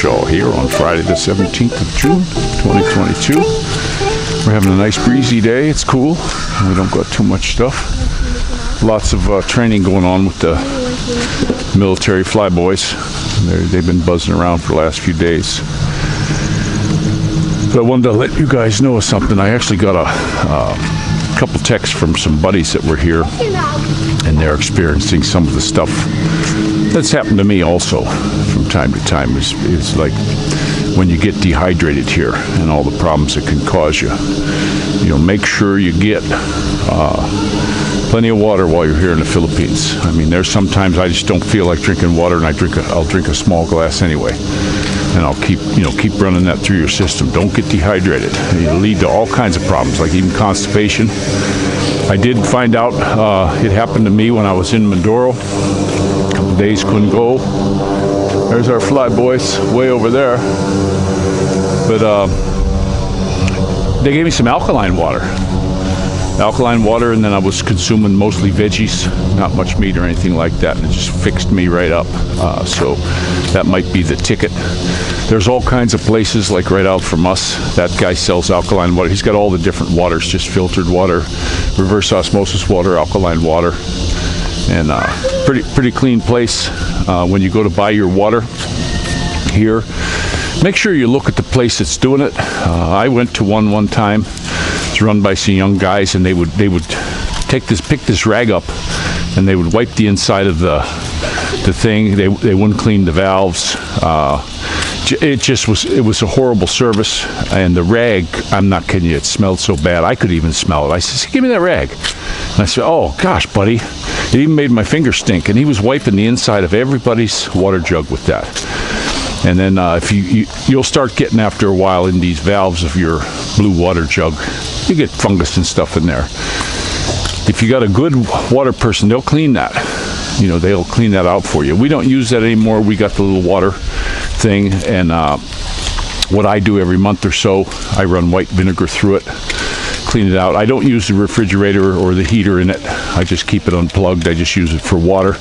Show here on Friday the 17th of June, 2022. We're having a nice breezy day. It's cool. We don't got too much stuff. Lots of training going on with the military flyboys. They've been buzzing around for the last few days. But I wanted to let you guys know something. I actually got a couple texts from some buddies that were here, and they're experiencing some of the stuff that's happened to me also from time to time. Is like when you get dehydrated here and all the problems it can cause you. You know, make sure you get plenty of water while you're here in the Philippines. I mean, there's sometimes I just don't feel like drinking water, and I'll drink a small glass anyway, and I'll keep running that through your system. Don't get dehydrated. It'll lead to all kinds of problems, like even constipation. I did find out it happened to me when I was in Mindoro. A couple days couldn't go. There's our fly boys way over there. But they gave me some alkaline water, and then I was consuming mostly veggies, not much meat or anything like that, and it just fixed me right up. So that might be the ticket. There's all kinds of places, like right out from us, that guy sells alkaline water. He's got all the different waters, just filtered water, reverse osmosis water, alkaline water, and pretty clean place. When you go to buy your water here, make sure you look at the place that's doing it. I went to one time. It's run by some young guys, and they would pick this rag up, and they would wipe the inside of the thing. They wouldn't clean the valves. It was a horrible service. And the rag, I'm not kidding you, it smelled so bad I could even smell it. I said, "Give me that rag." And I said, "Oh gosh, buddy," it even made my fingers stink. And he was wiping the inside of everybody's water jug with that. And then if you'll start getting, after a while, in these valves of your blue water jug, you get fungus and stuff in there. If you got a good water person, they'll clean that. You know, they'll clean that out for you. We don't use that anymore. We got the little water thing, and what I do every month or so, I run white vinegar through it, clean it out. I don't use the refrigerator or the heater in it. I just keep it unplugged. I just use it for water.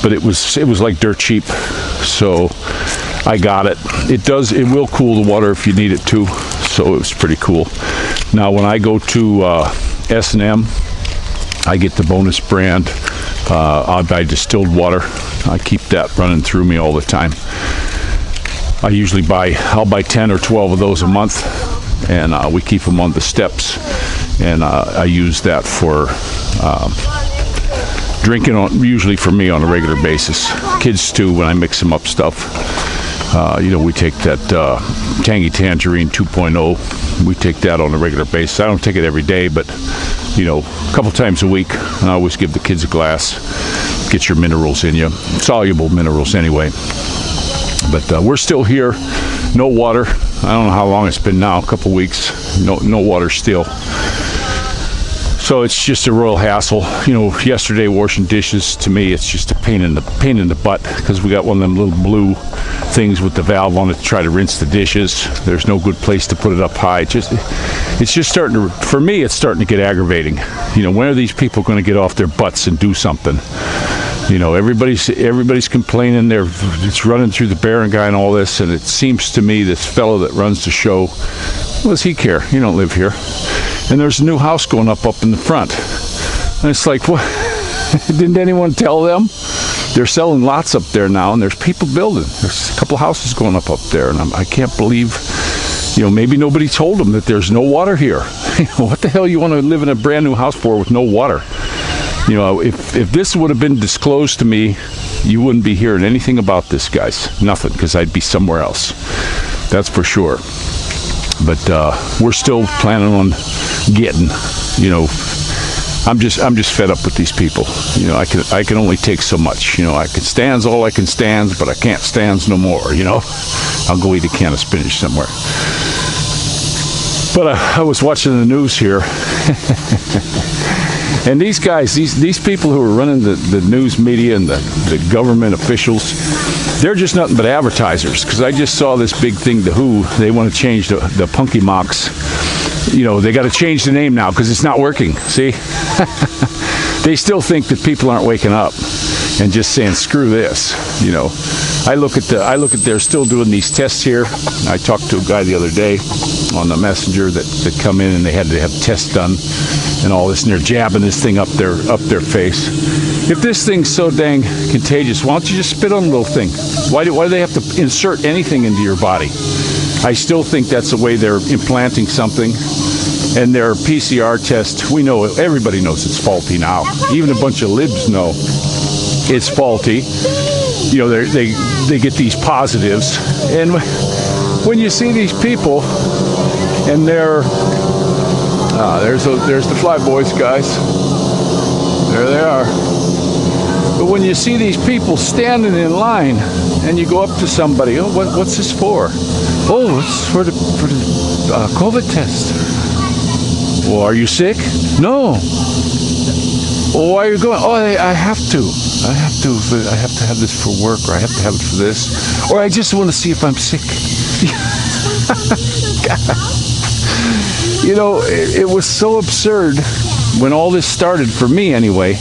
But it was like dirt cheap, so I got it. It will cool the water if you need it to, so it was pretty cool. Now when I go to S&M, I get the bonus brand. I buy distilled water. I keep that running through me all the time. I'll buy 10 or 12 of those a month, and we keep them on the steps, and I use that for drinking, usually for me, on a regular basis. Kids too, when I mix them up stuff. We take that Tangy Tangerine 2.0. We take that on a regular basis. I don't take it every day, but a couple times a week. And I always give the kids a glass. Get your minerals in you, soluble minerals anyway. But we're still here. No water. I don't know how long it's been now. A couple weeks. No water still. So it's just a real hassle. Yesterday washing dishes, to me, it's just a pain in the butt, because we got one of them little blue things with the valve on it to try to rinse the dishes. There's no good place to put it up high. It's just starting to, for me, it's starting to get aggravating. When are these people going to get off their butts and do something? Everybody's complaining. It's running through the barangay and all this, and it seems to me this fellow that runs the show, what does he care? He don't live here. And there's a new house going up in the front. And it's like, what? Didn't anyone tell them? They're selling lots up there now, and there's people building. There's a couple houses going up there, and I can't believe, maybe nobody told them that there's no water here. What the hell you want to live in a brand new house for with no water? If this would have been disclosed to me, you wouldn't be hearing anything about this, guys. Nothing, because I'd be somewhere else. That's for sure. But we're still planning on getting, I'm just fed up with these people. I can only take so much. I can stands all I can stands, but I can't stands no more. I'll go eat a can of spinach somewhere. But I was watching the news here, and these guys, these people who are running the news media and the government officials, they're just nothing but advertisers. Because I just saw this big thing, the Who, they want to change the Punky Mocks. They got to change the name now because it's not working. See? They still think that people aren't waking up. and just saying, screw this. You know, I look at they're still doing these tests here. I talked to a guy the other day on the messenger that come in and they had to have tests done and all this, and they're jabbing this thing up their face. If this thing's so dang contagious, why don't you just spit on a little thing? Why do they have to insert anything into your body? I still think that's the way they're implanting something. And their PCR test, we know, everybody knows it's faulty now. Even a bunch of libs know it's faulty. You know, they get these positives. And when you see these people, and they're, there's the Fly Boys guys. There they are. But when you see these people standing in line, and you go up to somebody, oh, what's this for? Oh, it's for the COVID test. Well, are you sick? No. Well, why are you going? Oh, I have to. I have to have this for work, or I have to have it for this, or I just want to see if I'm sick. You know, it was so absurd when all this started, for me anyway.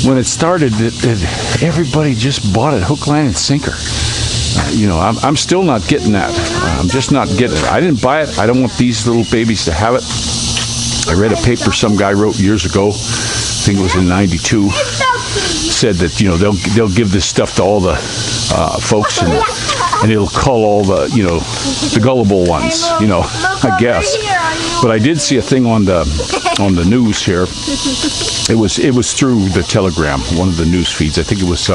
When it started, that everybody just bought it hook, line, and sinker. You know, I'm still not getting that. I'm just not getting it. I didn't buy it. I don't want these little babies to have it. I read a paper some guy wrote years ago, I think it was in '92, said that, you know, they'll give this stuff to all the folks, and it'll cull all the, you know, the gullible ones, you know, I guess. But I did see a thing on the news here. It was through the Telegram, one of the news feeds. I think it was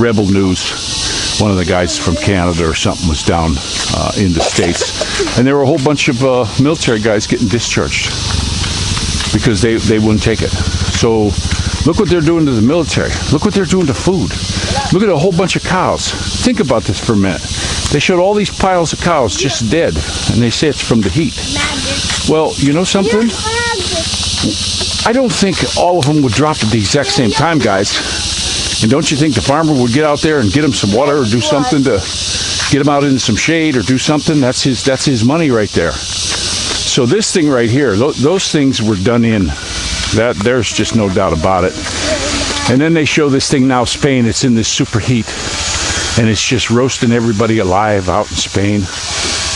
Rebel News. One of the guys from Canada or something was down in the States, and there were a whole bunch of military guys getting discharged because they wouldn't take it. So look what they're doing to the military. Look what they're doing to food. Look at a whole bunch of cows. Think about this for a minute. They showed all these piles of cows just dead, and they say it's from the heat. Well, you know something? I don't think all of them would drop at the exact same time, guys. And don't you think the farmer would get out there and get him some water or do something to get him out into some shade or do something? That's his money right there. So this thing right here, those things were done in. There's just no doubt about it. And then they show this thing now, Spain. It's in this super heat, and it's just roasting everybody alive out in Spain.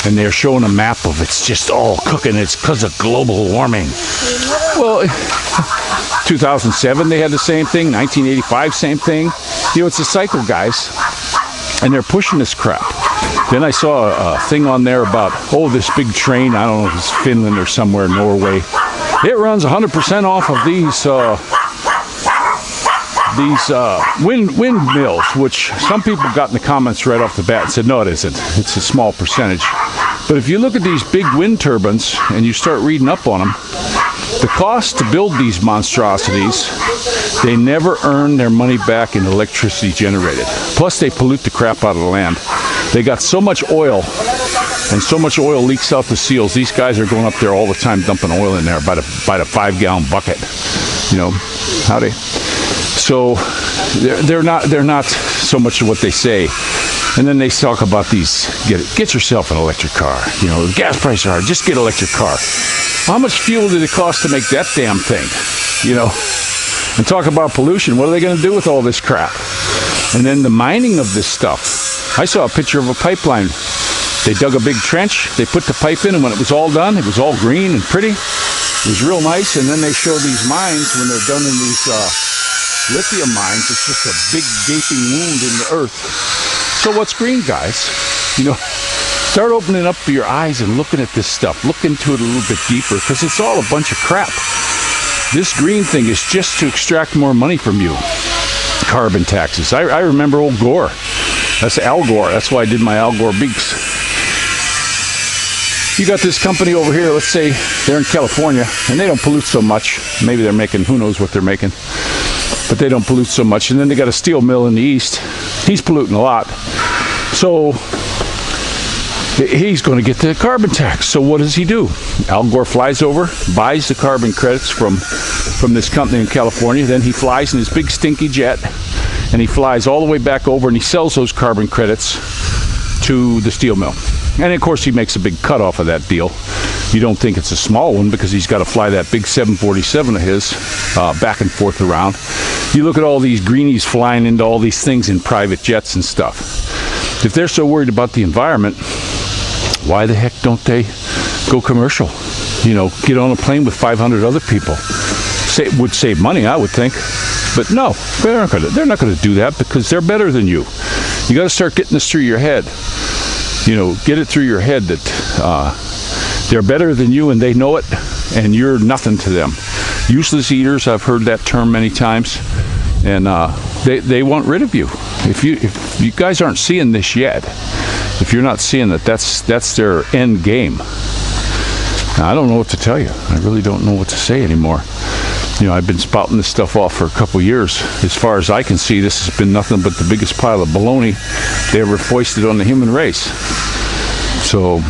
And they're showing a map of it's just all cooking. It's because of global warming. Well, 2007 they had the same thing. 1985, same thing. You know, it's a cycle, guys. And they're pushing this crap. Then I saw a thing on there about, this big train. I don't know if it's Finland or somewhere, Norway. It runs 100% off of these windmills, which some people got in the comments right off the bat and said, no, it isn't. It's a small percentage. But if you look at these big wind turbines and you start reading up on them, the cost to build these monstrosities, they never earn their money back in electricity generated. Plus, they pollute the crap out of the land. They got so much oil, and so much oil leaks out the seals. These guys are going up there all the time dumping oil in there by the 5-gallon bucket. You know, howdy. So they're not so much what they say. And then they talk about these, get yourself an electric car. You know, the gas prices are hard, just get an electric car. Well, how much fuel did it cost to make that damn thing? You know, and talk about pollution. What are they going to do with all this crap? And then the mining of this stuff. I saw a picture of a pipeline. They dug a big trench, they put the pipe in, and when it was all done, it was all green and pretty. It was real nice. And then they show these mines when they're done in these lithium mines. It's just a big gaping wound in the earth. So what's green, guys? You know, start opening up your eyes and looking at this stuff. Look into it a little bit deeper, because it's all a bunch of crap. This green thing is just to extract more money from you. Carbon taxes. I remember old Gore. That's Al Gore. That's why I did my Al Gore beaks. You got this company over here, let's say they're in California, and they don't pollute so much. Maybe they're making, who knows what they're making, but they don't pollute so much. And then they got a steel mill in the east. He's polluting a lot. So he's going to get the carbon tax. So what does he do? Al Gore flies over, buys the carbon credits from this company in California. Then he flies in his big stinky jet, and he flies all the way back over, and he sells those carbon credits to the steel mill. And of course he makes a big cut off of that deal. You don't think it's a small one because he's got to fly that big 747 of his back and forth around. You look at all these greenies flying into all these things in private jets and stuff. If they're so worried about the environment, why the heck don't they go commercial? You know, get on a plane with 500 other people. Would save money, I would think. But no, they're not going to do that because they're better than you. You got to start getting this through your head. You know, get it through your head that they're better than you and they know it, and you're nothing to them. Useless eaters, I've heard that term many times, and they want rid of you. If you guys aren't seeing this yet, if you're not seeing that's their end game. Now, I don't know what to tell you. I really don't know what to say anymore. You know, I've been spouting this stuff off for a couple years. As far as I can see, this has been nothing but the biggest pile of baloney they ever foisted on the human race. So,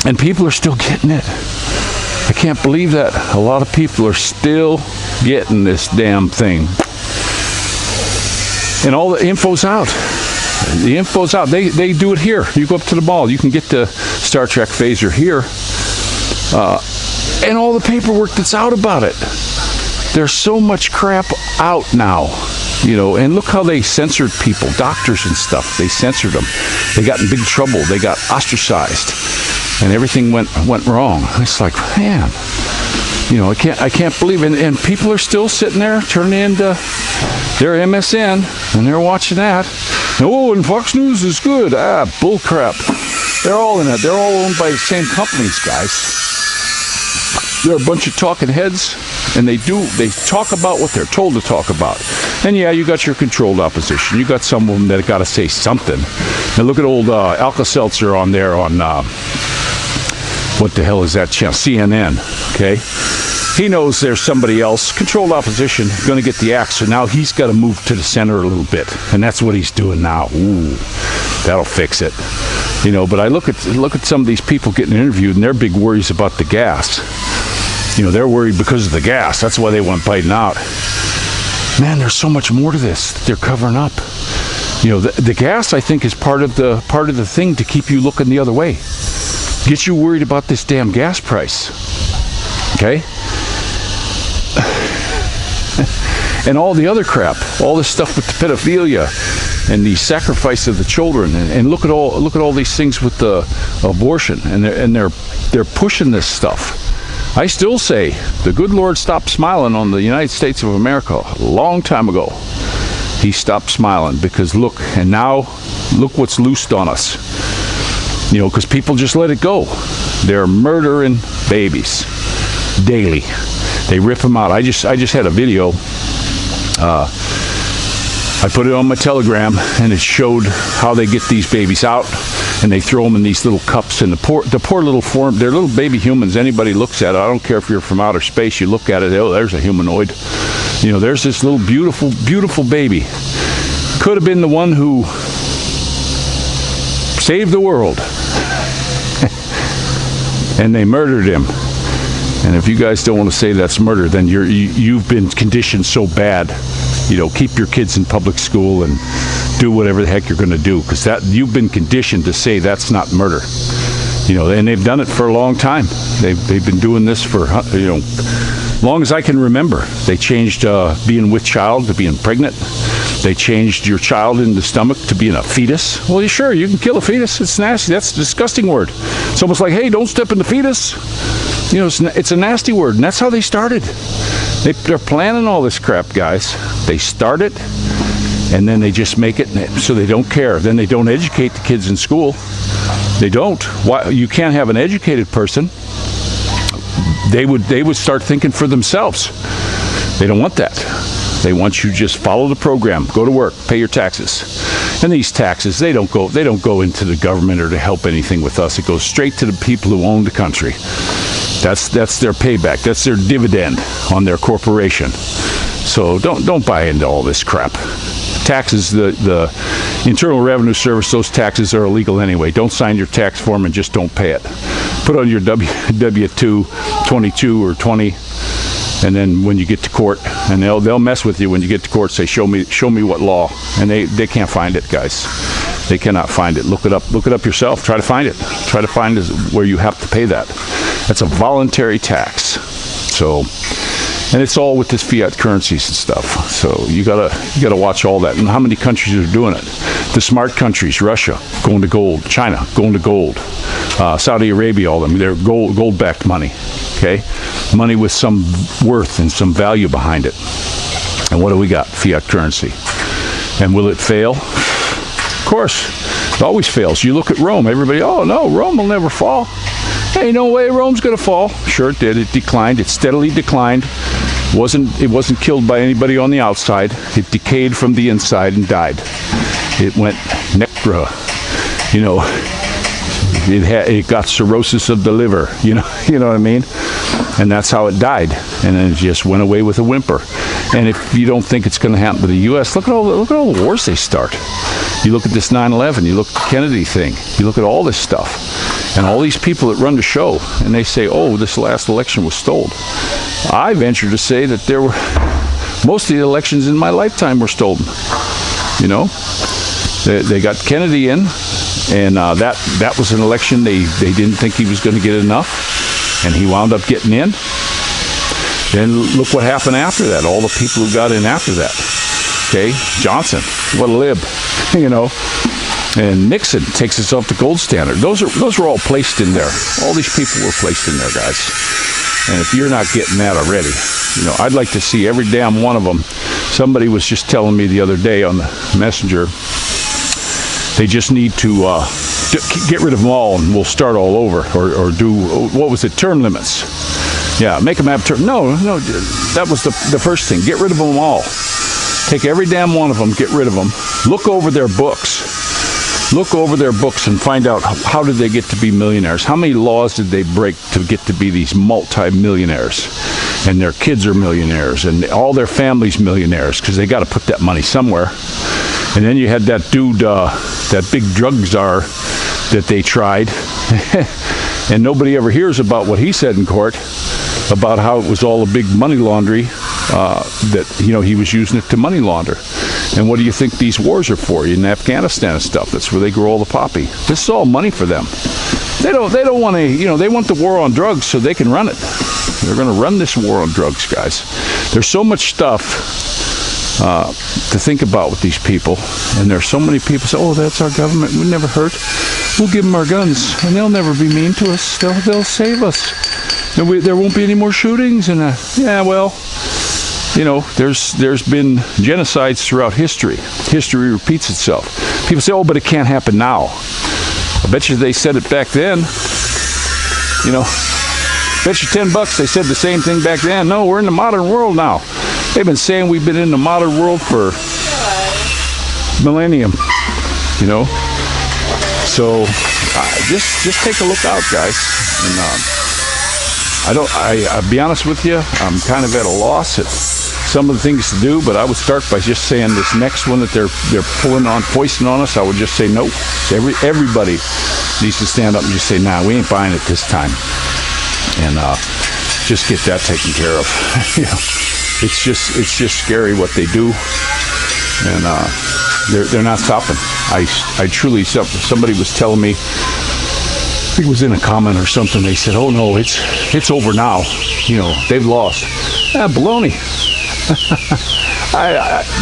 and people are still getting it. I can't believe that. A lot of people are still getting this damn thing. And all the info's out. The info's out. They do it here. You go up to the mall. You can get the Star Trek phaser here. And all the paperwork that's out about it. There's so much crap out now, you know, and look how they censored people, doctors and stuff. They censored them. They got in big trouble. They got ostracized, and everything went wrong. It's like, man, you know, I can't believe it. And people are still sitting there turning into their MSN, and they're watching that. Oh, and Fox News is good. Bull crap. They're all in it. They're all owned by the same companies, guys. They're a bunch of talking heads, and they talk about what they're told to talk about. And yeah, you got your controlled opposition. You got some of them that got to say something. And look at old Alka-Seltzer on there on, what the hell is that channel? CNN, okay? He knows there's somebody else, controlled opposition, going to get the axe, so now he's got to move to the center a little bit. And that's what he's doing now. Ooh, that'll fix it. You know, but I look at some of these people getting interviewed, and their big worries about the gas. You know, they're worried because of the gas. That's why they want Biden out. Man, there's so much more to this that they're covering up. You know, the gas, I think, is part of the thing to keep you looking the other way. Get you worried about this damn gas price. Okay? And all the other crap, all this stuff with the pedophilia and the sacrifice of the children, and look at all these things with the abortion, and they're pushing this stuff. I still say the good Lord stopped smiling on the United States of America a long time ago. He stopped smiling because look what's loosed on us. You know, because people just let it go. They're murdering babies daily. They rip them out. I just had a video. I put it on my Telegram, and it showed how they get these babies out, and they throw them in these little cups. And the poor little form, they're little baby humans. Anybody looks at it, I don't care if you're from outer space, you look at it, oh, there's a humanoid. You know, there's this little beautiful, beautiful baby. Could have been the one who saved the world. And they murdered him. And if you guys don't want to say that's murder, then you've been conditioned so bad. You know, keep your kids in public school and do whatever the heck you're going to do, because that you've been conditioned to say that's not murder. You know, and they've done it for a long time. They've been doing this for, you know, long as I can remember. They changed being with child to being pregnant. They changed your child in the stomach to being a fetus. Well, sure, you can kill a fetus. It's nasty. That's a disgusting word. It's almost like, hey, don't step in the fetus. You know, it's a nasty word, and that's how they started. They're planning all this crap, guys. They start it, and then they just make it so they don't care. Then they don't educate the kids in school. They don't. Why? You can't have an educated person. They would start thinking for themselves. They don't want that. They want you to just follow the program, go to work, pay your taxes. And these taxes, they don't go into the government or to help anything with us. It goes straight to the people who own the country. That's their payback. That's their dividend on their corporation. So don't buy into all this crap. Taxes, the Internal Revenue Service, those taxes are illegal anyway. Don't sign your tax form and just don't pay it. Put on your W-2, 22 or 20, and then when you get to court, and they'll mess with you when you get to court. Say, show me what law, and they can't find it, guys. They cannot find it. Look it up yourself. Try to find it. Try to find where you have to pay that. That's a voluntary tax. So, and it's all with this fiat currencies and stuff. So you gotta watch all that. And how many countries are doing it? The smart countries: Russia going to gold, China going to gold, Saudi Arabia, all of them. They're gold-backed money. Okay, money with some worth and some value behind it. And what do we got? Fiat currency. And will it fail? Of course, it always fails. You look at Rome. Everybody, oh no, Rome will never fall. Hey, no way Rome's going to fall. Sure it did. It declined. It steadily declined. It wasn't killed by anybody on the outside. It decayed from the inside and died. It went necro. You know, it got cirrhosis of the liver. You know what I mean? And that's how it died. And then it just went away with a whimper. And if you don't think it's going to happen to the U.S., look at all the wars they start. You look at this 9/11. You look at the Kennedy thing. You look at all this stuff. And all these people that run the show, and they say, oh, this last election was stolen. I venture to say that most of the elections in my lifetime were stolen. You know, they got Kennedy in, and that was an election they didn't think he was going to get enough, and he wound up getting in. Then look what happened after that, all the people who got in after that. Okay, Johnson, what a lib, you know. And Nixon takes us off the gold standard. Those were all placed in there. All these people were placed in there, guys. And if you're not getting that already, you know, I'd like to see every damn one of them. Somebody was just telling me the other day on the messenger, they just need to get rid of them all and we'll start all over. Or do, what was it, term limits. Yeah, make them have term. No, that was the first thing. Get rid of them all. Take every damn one of them, get rid of them. Look over their books. Look over their books and find out how did they get to be millionaires? How many laws did they break to get to be these multi-millionaires? And their kids are millionaires and all their families millionaires because they got to put that money somewhere. And then you had that dude, that big drug czar that they tried. And nobody ever hears about what he said in court about how it was all a big money laundry, that, you know, he was using it to money launder. And what do you think these wars are for? In Afghanistan and stuff. That's where they grow all the poppy. This is all money for them. They don't want to, you know, they want the war on drugs so they can run it. They're going to run this war on drugs, guys. There's so much stuff to think about with these people. And there's so many people say, oh, that's our government. We never hurt. We'll give them our guns and they'll never be mean to us. They'll save us. There won't be any more shootings. And yeah, well, you know, there's been genocides throughout history. History repeats itself. People say, oh, but it can't happen now. I bet you they said it back then. You know, bet you $10 they said the same thing back then. No, we're in the modern world now. They've been saying we've been in the modern world for millennium. You know, so just take a look out, guys. And I'll be honest with you, I'm kind of at a loss at some of the things to do, but I would start by just saying this next one that they're foisting on us, I would just say no. Everybody needs to stand up and just say, nah, we ain't buying it this time. And just get that taken care of. You know, it's just scary what they do. And they're not stopping. I truly, somebody was telling me, I think it was in a comment or something, they said, oh no, it's over now. You know, they've lost. Baloney.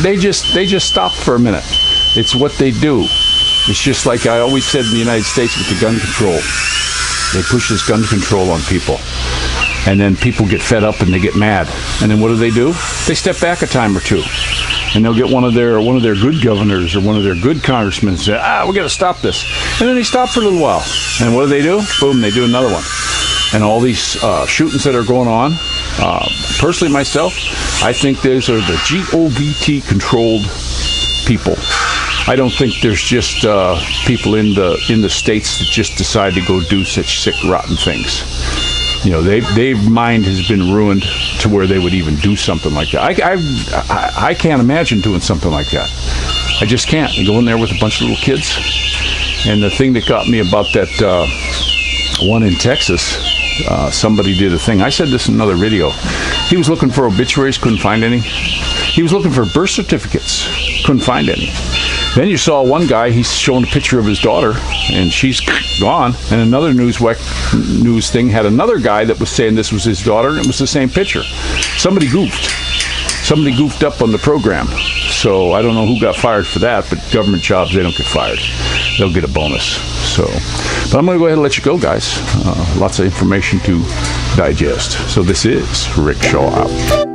They just stopped for a minute. It's what they do. It's just like I always said in the United States with the gun control. They push this gun control on people. And then people get fed up and they get mad. And then what do? They step back a time or two. And they'll get one of their good governors or one of their good congressmen and say, we got to stop this. And then they stop for a little while. And what do? Boom, they do another one. And all these shootings that are going on, personally myself, I think those are the GOVT controlled people. I don't think there's just people in the states that just decide to go do such sick, rotten things. You know, their mind has been ruined to where they would even do something like that. I can't imagine doing something like that. I just can't. You go in there with a bunch of little kids. And the thing that got me about that one in Texas, somebody did a thing. I said this in another video. He was looking for obituaries, couldn't find any. He was looking for birth certificates, couldn't find any. Then you saw one guy, he's showing a picture of his daughter, and she's gone. And another news thing had another guy that was saying this was his daughter, and it was the same picture. Somebody goofed. Somebody goofed up on the program. So I don't know who got fired for that, but government jobs, they don't get fired. They'll get a bonus. So, but I'm going to go ahead and let you go, guys. Lots of information to digest. So this is Rick Shaw out.